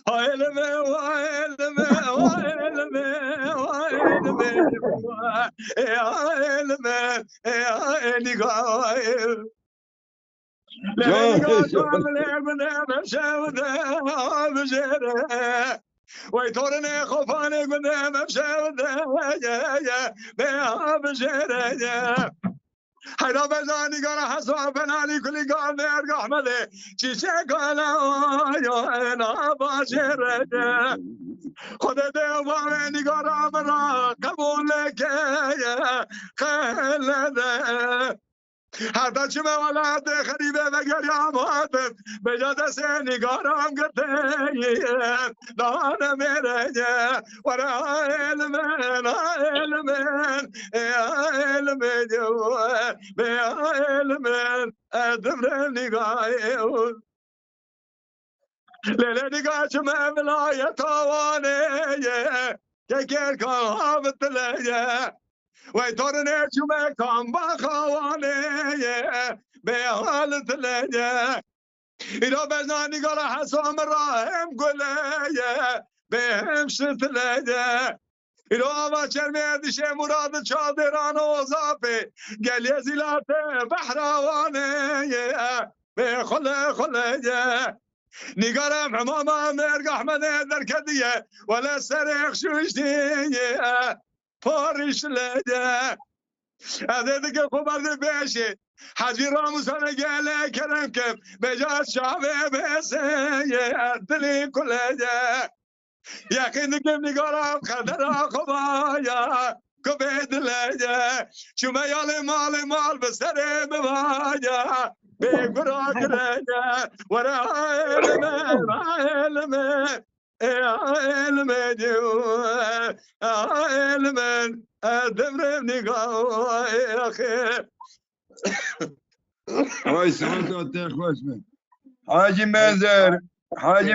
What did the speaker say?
علمه وعلمه وعلمه وعلمه وعلمه نقايل لا نقاش وعمل ابن مشاوده بجره ويتورني خوفاني قدام مشاوده يا بجره حيدا بزاني قرا حسوا فناني كل قام يرقى احمدي شيشه قالا يا انا باشر خد دوا ويني قرا برا قبولك يا خلد هذا شما ولاد خريبه وگر يا مهاتف بجد سيني قرام قرتي دانا ميرجا ورا علمين علمين يا علمين يا علمين ادمرني قايل ليلة نقاش ما بلاية طواني كيكير كان هابط ليا ويتورني شو ما كان بخواني بحالة ليا إذا بزاني قرا حسام الراهم قليا بهمشت ليا إذا ما شرمي شي مراد شادران وظافي قال يا زلات بحراواني بخلي خليا نقرم حمامة مرق أحمد دركدية ولا سريخ شوشتية فارش لدى هذا ذكر خبر بيشي حاجي راموس أنا قال كلامكم بجات شعبي بيسي أدلي كل يا أخي نقم نقرم خدر خبايا كبيد لدى شو ما يالي مال بسري ببايا بقراك رجع ورا علمين علمين ادمرني قاوي يا اخي هاي سعادة خوش من حاجي مازر حاجي